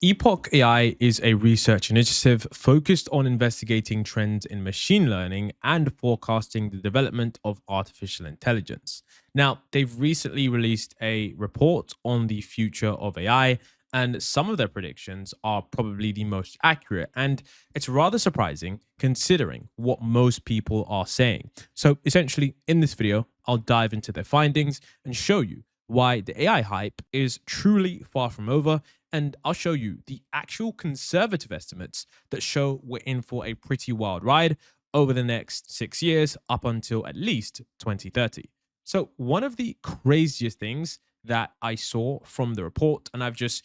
Epoch AI is a research initiative focused on investigating trends in machine learning and forecasting the development of artificial intelligence. Now, they've recently released a report on the future of AI, and some of their predictions are probably the most accurate. And it's rather surprising considering what most people are saying. So, essentially, in this video, I'll dive into their findings and show you why the AI hype is truly far from over, and I'll show you the actual conservative estimates that show we're in for a pretty wild ride over the next 6 years up until at least 2030. So, one of the craziest things that I saw from the report, and I've just,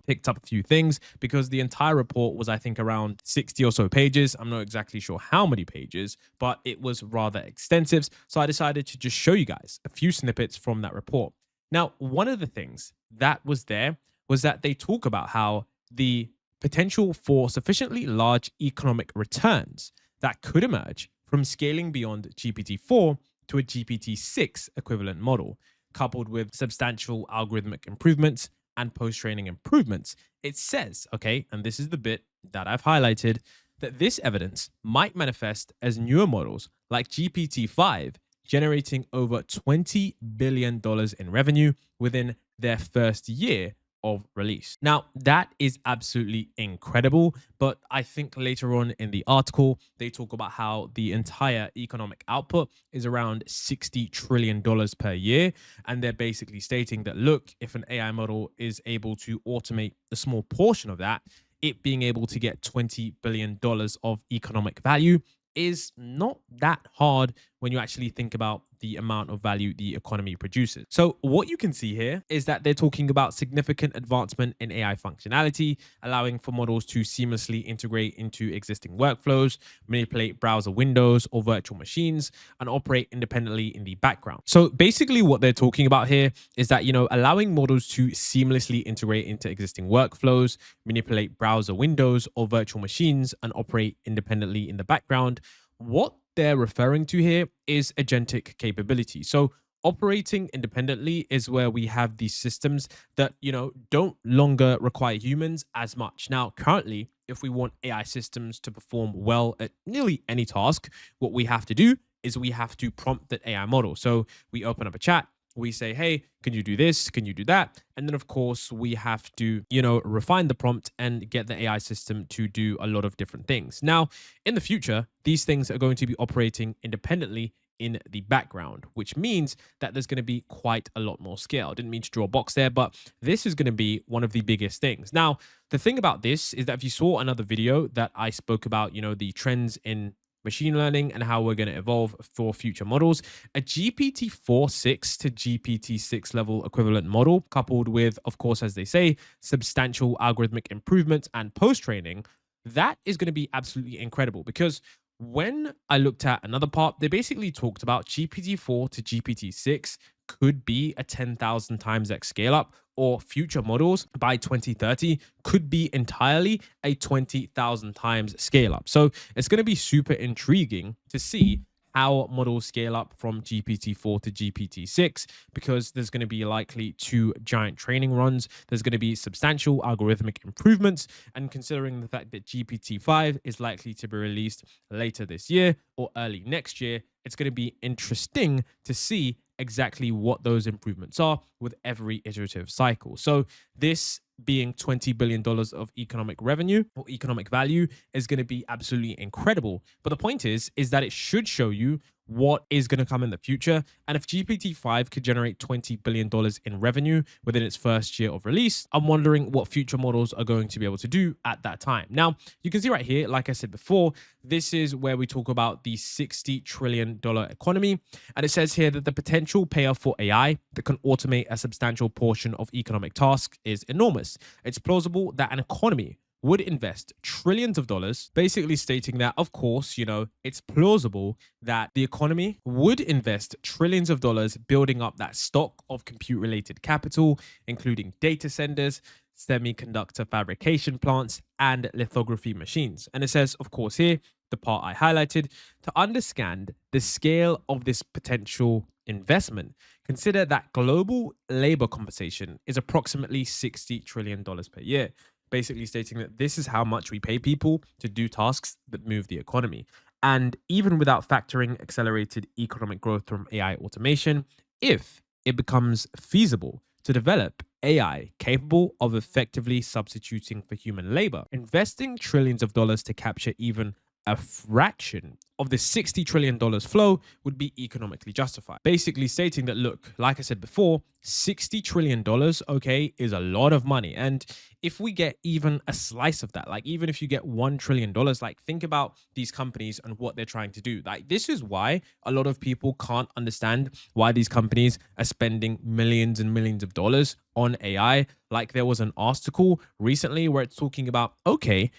picked up a few things because the entire report was, I think, around 60 or so pages. I'm not exactly sure how many pages, but it was rather extensive. So, I decided to just show you guys a few snippets from that report. Now, one of the things that was there was that they talk about how the potential for sufficiently large economic returns that could emerge from scaling beyond GPT-4 to a GPT-6 equivalent model, coupled with substantial algorithmic improvements and post training improvements. It says, okay, and this is the bit that I've highlighted, that this evidence might manifest as newer models like GPT-5 generating over $20 billion in revenue within their first year of release. Now, that is absolutely incredible, but I think later on in the article, they talk about how the entire economic output is around $60 trillion per year. And they're basically stating that, look, if an AI model is able to automate a small portion of that, it being able to get $20 billion of economic value is not that hard when you actually think about the amount of value the economy produces. So what you can see here is that they're talking about significant advancement in AI functionality, allowing for models to seamlessly integrate into existing workflows, manipulate browser windows or virtual machines, and operate independently in the background. So basically what they're talking about here is that, allowing models to seamlessly integrate into existing workflows, manipulate browser windows or virtual machines, and operate independently in the background. What they're referring to here is agentic capability. So operating independently is where we have these systems that, don't longer require humans as much. Now, currently, if we want AI systems to perform well at nearly any task, what we have to do is we have to prompt that AI model. So we open up a chat, we say, hey, can you do this? Can you do that? And then, of course, we have to, refine the prompt and get the AI system to do a lot of different things. Now, in the future, these things are going to be operating independently in the background, which means that there's going to be quite a lot more scale. I didn't mean to draw a box there, but this is going to be one of the biggest things. Now, the thing about this is that if you saw another video that I spoke about, the trends in machine learning and how we're going to evolve for future models, a GPT-4.6 to GPT-6 level equivalent model, coupled with, of course, as they say, substantial algorithmic improvements and post-training, that is going to be absolutely incredible. Because when I looked at another part, they basically talked about GPT-4 to GPT-6 could be a 10,000 times X scale up, or future models by 2030 could be entirely a 20,000 times scale up. So it's going to be super intriguing to see how models scale up from GPT-4 to GPT-6, because there's going to be likely two giant training runs. There's going to be substantial algorithmic improvements. And considering the fact that GPT-5 is likely to be released later this year or early next year, it's going to be interesting to see exactly what those improvements are with every iterative cycle. So this being $20 billion of economic revenue or economic value is going to be absolutely incredible. But the point is that it should show you what is going to come in the future. And if GPT-5 could generate $20 billion in revenue within its first year of release, I'm wondering what future models are going to be able to do at that time. Now, you can see right here, like I said before, this is where we talk about the $60 trillion economy. And it says here that the potential payoff for AI that can automate a substantial portion of economic tasks is enormous. It's plausible that an economy would invest trillions of dollars, basically stating that, of course, it's plausible that the economy would invest trillions of dollars building up that stock of compute related capital, including data centers, semiconductor fabrication plants, and lithography machines. And it says, of course, here, the part I highlighted, to understand the scale of this potential investment, consider that global labor compensation is approximately $60 trillion per year. basically stating that this is how much we pay people to do tasks that move the economy. And even without factoring accelerated economic growth from AI automation, if it becomes feasible to develop AI capable of effectively substituting for human labor, investing trillions of dollars to capture even a fraction of the $60 trillion flow would be economically justified. Basically stating that, look, like I said before, $60 trillion, okay, is a lot of money. And if we get even a slice of that, like even if you get $1 trillion, like think about these companies and what they're trying to do. Like, this is why a lot of people can't understand why these companies are spending millions and millions of dollars on AI. Like, there was an article recently where it's talking about, okay,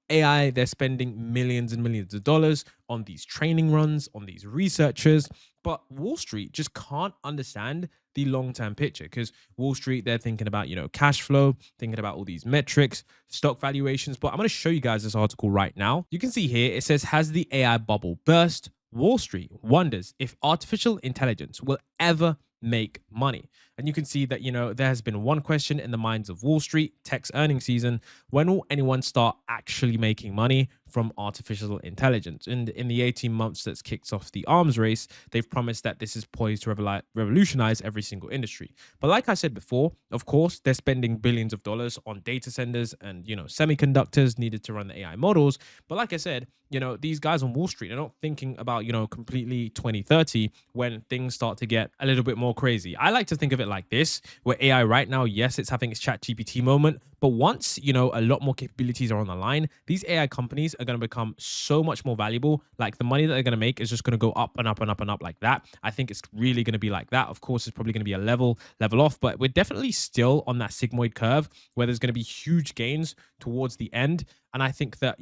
AI, they're spending millions and millions of dollars on these training runs, on these researchers, but Wall Street just can't understand the long-term picture, because Wall Street, they're thinking about, cash flow, thinking about all these metrics, stock valuations. But I'm going to show you guys this article right now. You can see here, it says, has the AI bubble burst? Wall Street wonders if artificial intelligence will ever make money. And you can see that, there has been one question in the minds of Wall Street, tech's earnings season: when will anyone start actually making money from artificial intelligence? And in the 18 months that's kicked off the arms race, they've promised that this is poised to revolutionize every single industry. But like I said before, of course, they're spending billions of dollars on data centers and, semiconductors needed to run the AI models. But like I said, these guys on Wall Street are not thinking about, completely 2030 when things start to get a little bit more crazy. I like to think of it like this, where AI right now, yes, it's having its chat GPT moment, but once, a lot more capabilities are on the line, these AI companies are going to become so much more valuable. Like, the money that they're going to make is just going to go up and up and up and up like that. I think it's really going to be like that. Of course, it's probably going to be a level off, but we're definitely still on that sigmoid curve where there's going to be huge gains towards the end. And I think that,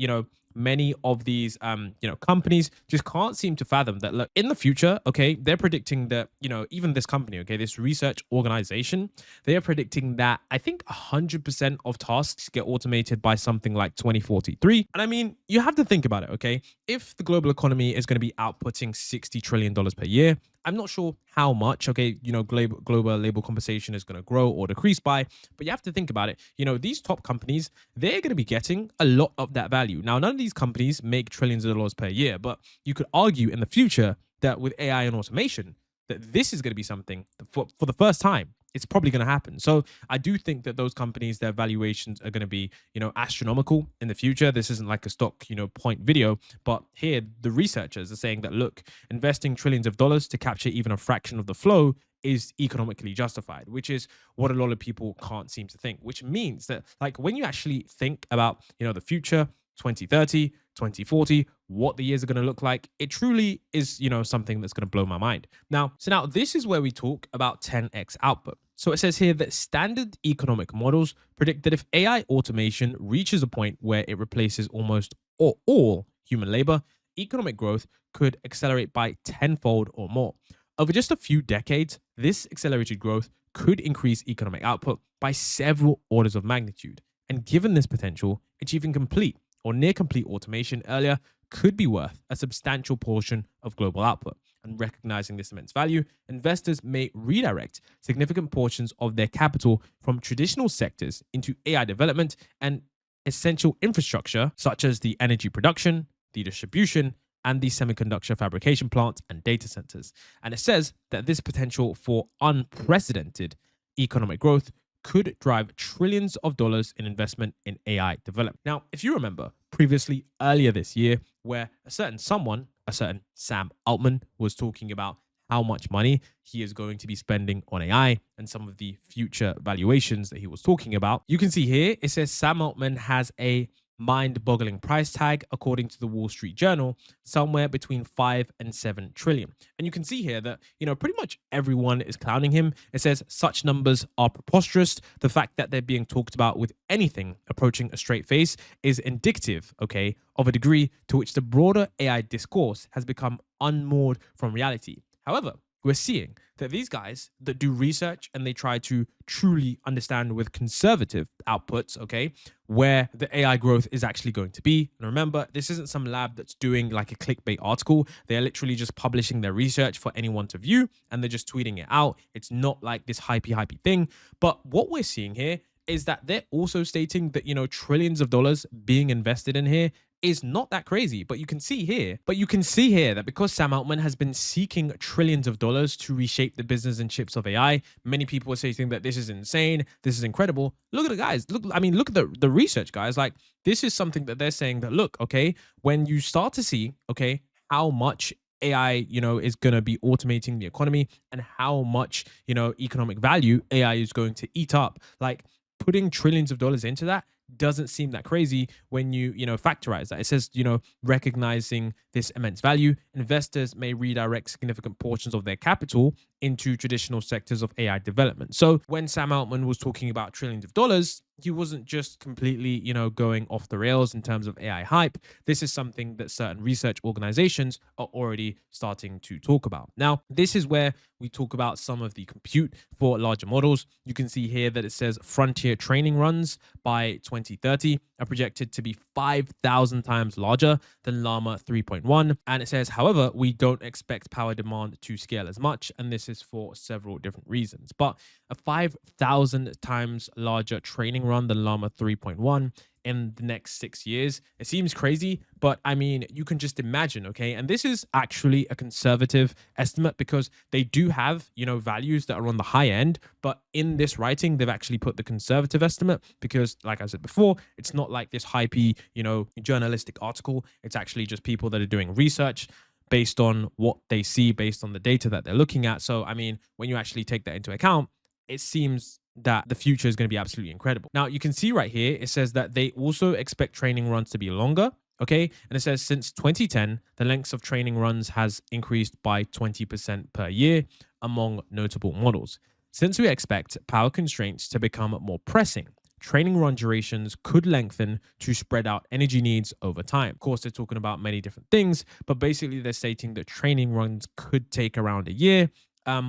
many of these companies just can't seem to fathom that, look, in the future, okay, they're predicting that, even this company, okay, this research organization, they are predicting that I think 100% of tasks get automated by something like 2043. And I mean, you have to think about it, okay? If the global economy is going to be outputting $60 trillion per year, I'm not sure how much, okay, global labor compensation is going to grow or decrease by, but you have to think about it. These top companies, they're going to be getting a lot of that value. Now, none of these companies make trillions of dollars per year, but you could argue in the future that with AI and automation, that this is going to be something that for the first time, it's probably going to happen. So I do think that those companies, their valuations are going to be, astronomical in the future. This isn't like a stock, point video, but here the researchers are saying that, look, investing trillions of dollars to capture even a fraction of the flow is economically justified, which is what a lot of people can't seem to think, which means that, like, when you actually think about, the future, 2030, 2040, what the years are going to look like, it truly is, something that's going to blow my mind. Now this is where we talk about 10x output. So it says here that standard economic models predict that if AI automation reaches a point where it replaces almost or all human labor, economic growth could accelerate by tenfold or more. Over just a few decades, this accelerated growth could increase economic output by several orders of magnitude. And given this potential, achieving complete or near complete automation earlier could be worth a substantial portion of global output. And recognizing this immense value, investors may redirect significant portions of their capital from traditional sectors into AI development and essential infrastructure, such as the energy production, the distribution, and the semiconductor fabrication plants and data centers. And it says that this potential for unprecedented economic growth could drive trillions of dollars in investment in AI development. Now, if you remember previously earlier this year, where a certain Sam Altman, was talking about how much money he is going to be spending on AI and some of the future valuations that he was talking about, you can see here it says Sam Altman has a mind-boggling price tag, according to the Wall Street Journal, somewhere between 5 and 7 trillion. And you can see here that, pretty much everyone is clowning him. It says such numbers are preposterous. The fact that they're being talked about with anything approaching a straight face is indicative, okay, of a degree to which the broader AI discourse has become unmoored from reality. However, we're seeing that these guys that do research and they try to truly understand with conservative outputs, okay, where the AI growth is actually going to be. And remember, this isn't some lab that's doing like a clickbait article. They're literally just publishing their research for anyone to view and they're just tweeting it out. It's not like this hypey thing. But what we're seeing here is that they're also stating that, trillions of dollars being invested in here is not that crazy. But you can see here that because Sam Altman has been seeking trillions of dollars to reshape the business and chips of AI, many people are saying that this is insane, this is incredible. Look at the guys. Look at the research, guys. Like, this is something that they're saying that, look, okay, when you start to see, okay, how much AI, is going to be automating the economy and how much, economic value AI is going to eat up. Like, putting trillions of dollars into that doesn't seem that crazy when you factorize that. It says, recognizing this immense value, investors may redirect significant portions of their capital into traditional sectors of AI development. So when Sam Altman was talking about trillions of dollars, he wasn't just completely, going off the rails in terms of AI hype. This is something that certain research organizations are already starting to talk about. Now, this is where we talk about some of the compute for larger models. You can see here that it says frontier training runs by 2030 are projected to be 5,000 times larger than Llama 3.1. And it says, however, we don't expect power demand to scale as much. And this is for several different reasons. But a 5,000 times larger training run than Llama 3.1 in the next 6 years. It seems crazy, but I mean, you can just imagine, okay? And this is actually a conservative estimate because they do have, values that are on the high end, but in this writing, they've actually put the conservative estimate because, like I said before, it's not like this hypey, journalistic article. It's actually just people that are doing research based on what they see, based on the data that they're looking at. So, I mean, when you actually take that into account, it seems that the future is going to be absolutely incredible. Now, you can see right here, it says that they also expect training runs to be longer. Okay. And it says since 2010, the lengths of training runs has increased by 20% per year among notable models. Since we expect power constraints to become more pressing, training run durations could lengthen to spread out energy needs over time. Of course, they're talking about many different things, but basically they're stating that training runs could take around a year,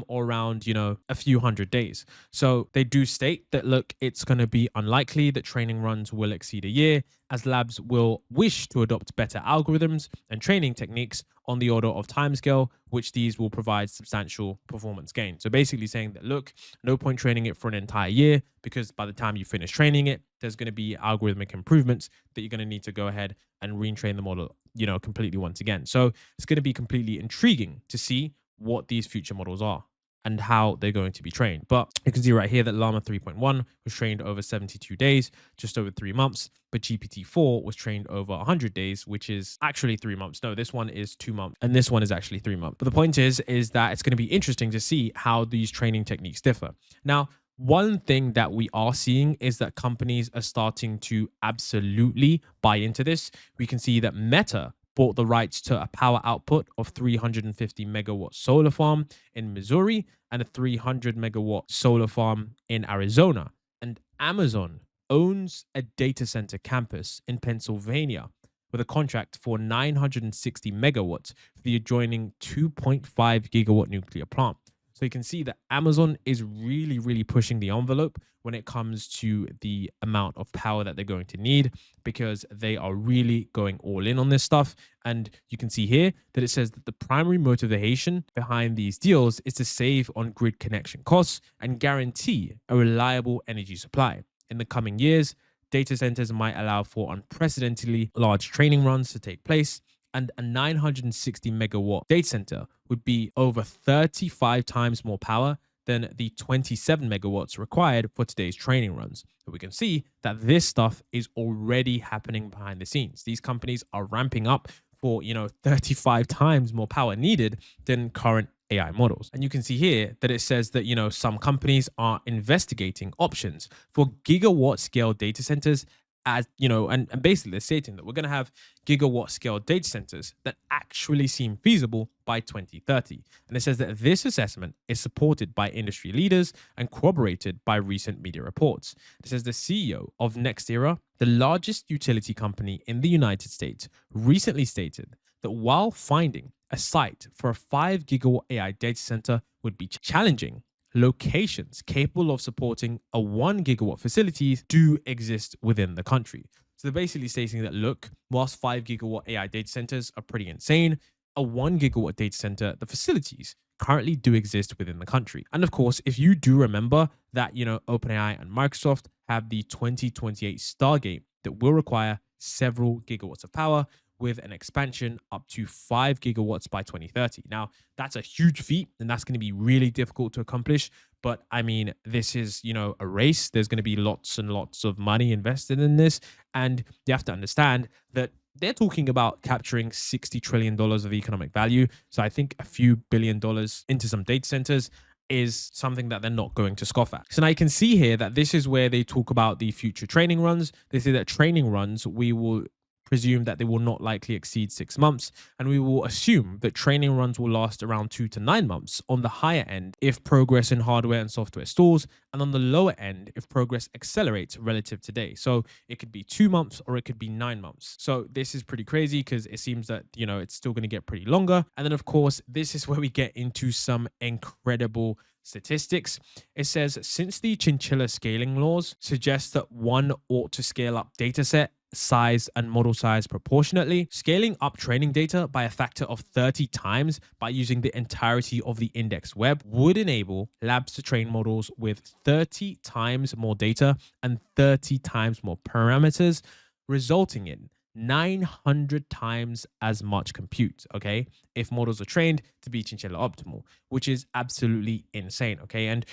or around, a few hundred days. So they do state that, look, it's going to be unlikely that training runs will exceed a year, as labs will wish to adopt better algorithms and training techniques on the order of timescale, which these will provide substantial performance gain. So basically saying that, look, no point training it for an entire year because by the time you finish training it, there's going to be algorithmic improvements that you're going to need to go ahead and retrain the model, completely once again. So it's going to be completely intriguing to see what these future models are and how they're going to be trained. But you can see right here that Llama 3.1 was trained over 72 days, just over 3 months, but GPT-4 was trained over 100 days, which is actually 3 months. No, this one is 2 months, and this one is actually 3 months. But the point is that it's going to be interesting to see how these training techniques differ. Now, one thing that we are seeing is that companies are starting to absolutely buy into this. We can see that Meta bought the rights to a power output of 350 megawatt solar farm in Missouri and a 300 megawatt solar farm in Arizona. And Amazon owns a data center campus in Pennsylvania with a contract for 960 megawatts for the adjoining 2.5 gigawatt nuclear plant. So you can see that Amazon is really, really pushing the envelope when it comes to the amount of power that they're going to need because they are really going all in on this stuff. And you can see here that it says that the primary motivation behind these deals is to save on grid connection costs and guarantee a reliable energy supply. In the coming years, data centers might allow for unprecedentedly large training runs to take place, and a 960 megawatt data center would be over 35 times more power than the 27 megawatts required for today's training runs. So we can see that this stuff is already happening behind the scenes. These companies are ramping up for, 35 times more power needed than current AI models. And you can see here that it says that, some companies are investigating options for gigawatt scale data centers as and basically they're stating that we're going to have gigawatt scale data centers that actually seem feasible by 2030. And it says that this assessment is supported by industry leaders and corroborated by recent media reports. It says the CEO of NextEra, the largest utility company in the United States, recently stated that while finding a site for a 5 gigawatt AI data center would be challenging, locations capable of supporting a 1 gigawatt facilities do exist within the country. So they're basically stating that, look, whilst 5 gigawatt AI data centers are pretty insane, a 1 gigawatt data center, the facilities currently do exist within the country. And of course, if you do remember that, OpenAI and Microsoft have the 2028 Stargate that will require several gigawatts of power with an expansion up to 5 gigawatts by 2030. Now, that's a huge feat and that's going to be really difficult to accomplish. But I mean, this is, a race. There's going to be lots and lots of money invested in this. And you have to understand that they're talking about capturing $60 trillion of economic value. So I think a few $billion into some data centers is something that they're not going to scoff at. So now you can see here that this is where they talk about the future training runs. They say that training runs, we will presume that they will not likely exceed 6 months, and we will assume that training runs will last around 2 to 9 months on the higher end if progress in hardware and software stalls, and on the lower end if progress accelerates relative to today. So it could be 2 months or it could be 9 months. So this is pretty crazy because it seems that, it's still going to get pretty longer. And then of course, this is where we get into some incredible statistics. It says, since the chinchilla scaling laws suggest that one ought to scale up dataset size and model size proportionately, scaling up training data by a factor of 30 times by using the entirety of the index web would enable labs to train models with 30 times more data and 30 times more parameters, resulting in 900 times as much compute, okay, if models are trained to be chinchilla optimal, which is absolutely insane, okay? And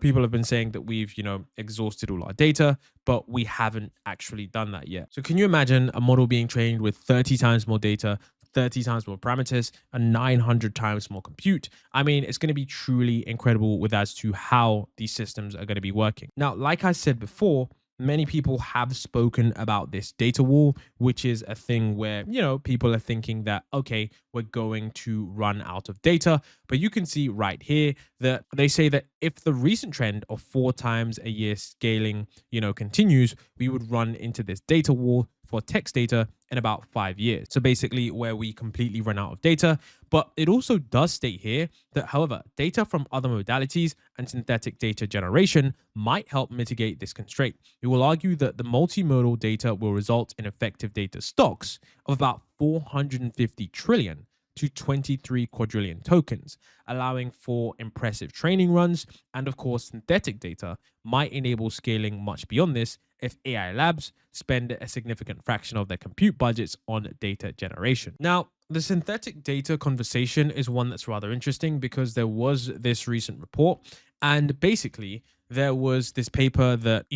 people have been saying that we've, exhausted all our data, but we haven't actually done that yet. So can you imagine a model being trained with 30 times more data, 30 times more parameters, and 900 times more compute? I mean, it's going to be truly incredible with as to how these systems are going to be working. Now, like I said before, many people have spoken about this data wall, which is a thing where, people are thinking that, okay, we're going to run out of data. But you can see right here that they say that if the recent trend of 4 times a year scaling, continues, we would run into this data wall for text data in about 5 years. So basically where we completely run out of data. But it also does state here that, however, data from other modalities and synthetic data generation might help mitigate this constraint. We will argue that the multimodal data will result in effective data stocks of about 450 trillion to 23 quadrillion tokens, allowing for impressive training runs. And of course, synthetic data might enable scaling much beyond this if AI labs spend a significant fraction of their compute budgets on data generation. Now, the synthetic data conversation is one that's rather interesting because there was this recent report, and basically there was this paper that,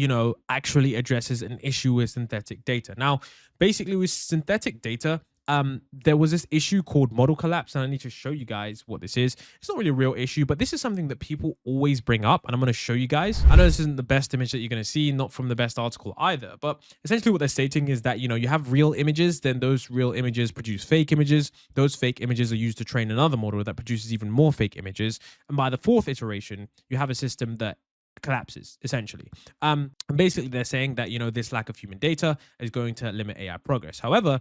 actually addresses an issue with synthetic data. Now, basically with synthetic data, there was this issue called model collapse, and I need to show you guys what this is. It's not really a real issue, but this is something that people always bring up, and I'm going to show you guys. I know this isn't the best image that you're going to see, not from the best article either, but essentially what they're stating is that, you have real images, then those real images produce fake images. Those fake images are used to train another model that produces even more fake images. And by the 4th iteration, you have a system that collapses essentially. And basically they're saying that, this lack of human data is going to limit AI progress. However,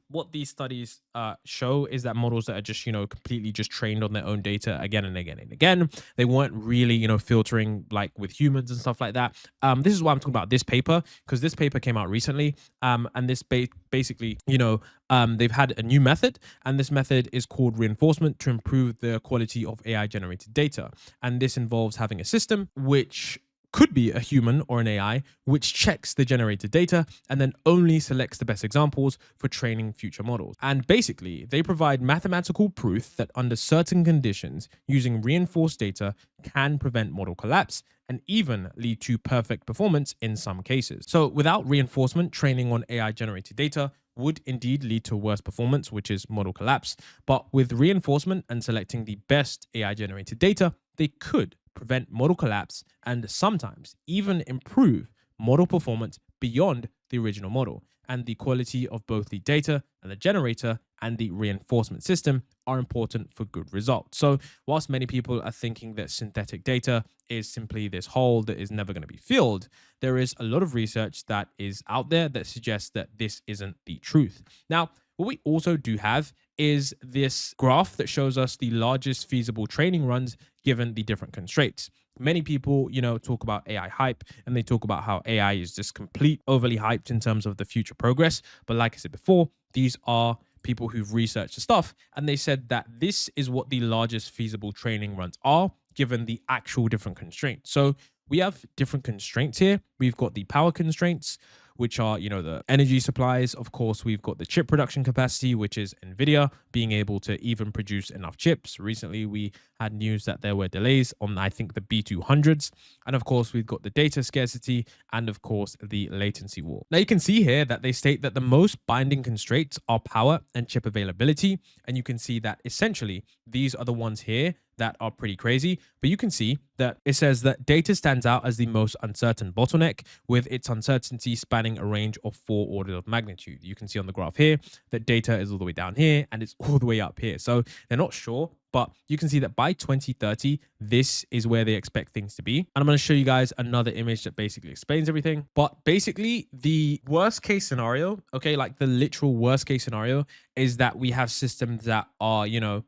what these studies show is that models that are just, completely just trained on their own data again and again and again, they weren't really, filtering like with humans and stuff like that. This is why I'm talking about this paper, because this paper came out recently. And this basically, they've had a new method, and this method is called reinforcement to improve the quality of AI generated data. And this involves having a system which could be a human or an AI, which checks the generated data and then only selects the best examples for training future models. And basically, they provide mathematical proof that under certain conditions, using reinforced data can prevent model collapse and even lead to perfect performance in some cases. So without reinforcement, training on AI generated data would indeed lead to worse performance, which is model collapse. But with reinforcement and selecting the best AI generated data, they could prevent model collapse and sometimes even improve model performance beyond the original model. And the quality of both the data and the generator and the reinforcement system are important for good results. So whilst many people are thinking that synthetic data is simply this hole that is never going to be filled, there is a lot of research that is out there that suggests that this isn't the truth. Now, what we also do have is this graph that shows us the largest feasible training runs given the different constraints. Many people, talk about AI hype, and they talk about how AI is just complete overly hyped in terms of the future progress. But like I said before, these are people who've researched the stuff, and they said that this is what the largest feasible training runs are, given the actual different constraints. So we have different constraints here. We've got the power constraints, which are, the energy supplies. Of course, we've got the chip production capacity, which is NVIDIA being able to even produce enough chips. Recently, we had news that there were delays on, I think, the B200s. And of course, we've got the data scarcity and, of course, the latency war. Now, you can see here that they state that the most binding constraints are power and chip availability. And you can see that essentially these are the ones here that are pretty crazy. But you can see that it says that data stands out as the most uncertain bottleneck, with its uncertainty spanning a range of 4 orders of magnitude. You can see on the graph here that data is all the way down here and it's all the way up here. So they're not sure, but you can see that by 2030, this is where they expect things to be. And I'm going to show you guys another image that basically explains everything. But basically, the worst case scenario, okay, like the literal worst case scenario, is that we have systems that are,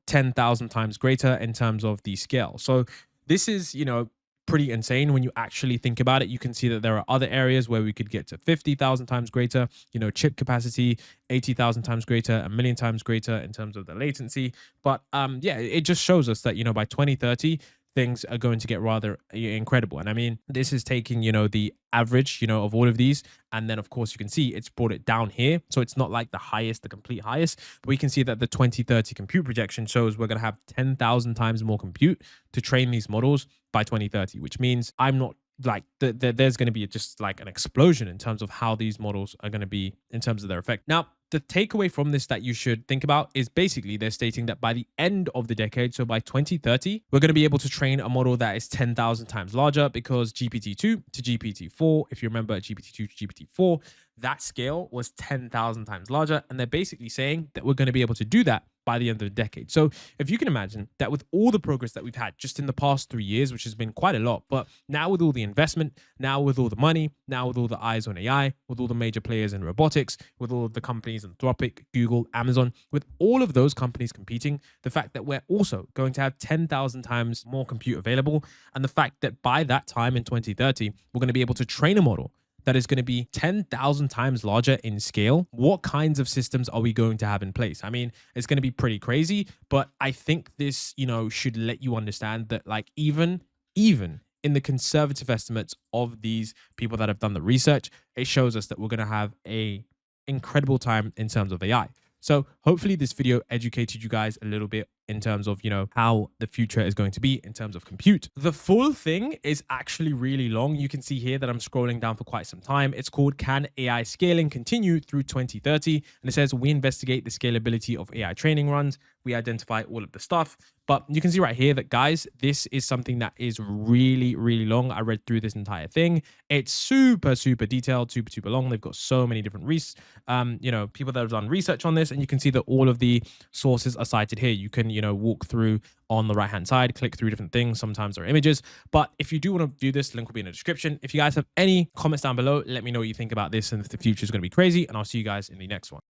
10,000 times greater in terms of the scale. So this is, pretty insane when you actually think about it. You can see that there are other areas where we could get to 50,000 times greater, chip capacity, 80,000 times greater, a million times greater in terms of the latency. But yeah, it just shows us that, by 2030, things are going to get rather incredible. And I mean, this is taking, the average, of all of these. And then, of course, you can see it's brought it down here. So it's not like the highest, the complete highest. But we can see that the 2030 compute projection shows we're going to have 10,000 times more compute to train these models by 2030, which means I'm not like there's going to be just like an explosion in terms of how these models are going to be in terms of their effect. Now, the takeaway from this that you should think about is basically they're stating that by the end of the decade, so by 2030, we're going to be able to train a model that is 10,000 times larger, because GPT-2 to GPT-4, if you remember GPT-2 to GPT-4, that scale was 10,000 times larger. And they're basically saying that we're going to be able to do that by the end of the decade. So if you can imagine that with all the progress that we've had just in the past 3 years, which has been quite a lot, but now with all the investment, now with all the money, now with all the eyes on AI, with all the major players in robotics, with all of the companies, Anthropic, Google, Amazon, with all of those companies competing, the fact that we're also going to have 10,000 times more compute available, and the fact that by that time in 2030, we're going to be able to train a model that is going to be 10,000 times larger in scale. What kinds of systems are we going to have in place? I mean, it's going to be pretty crazy, but I think this, should let you understand that like even in the conservative estimates of these people that have done the research, it shows us that we're going to have a incredible time in terms of AI. So hopefully this video educated you guys a little bit in terms of, how the future is going to be in terms of compute. The full thing is actually really long. You can see here that I'm scrolling down for quite some time. It's called Can AI Scaling Continue Through 2030? And it says, we investigate the scalability of AI training runs. We identify all of the stuff. But you can see right here that, guys, this is something that is really, really long. I read through this entire thing. It's super, super detailed, super, super long. They've got so many different people that have done research on this. And you can see that all of the sources are cited here. You can, walk through on the right hand side, click through different things. Sometimes there are images. But if you do want to do this, link will be in the description. If you guys have any comments down below, let me know what you think about this and if the future is going to be crazy. And I'll see you guys in the next one.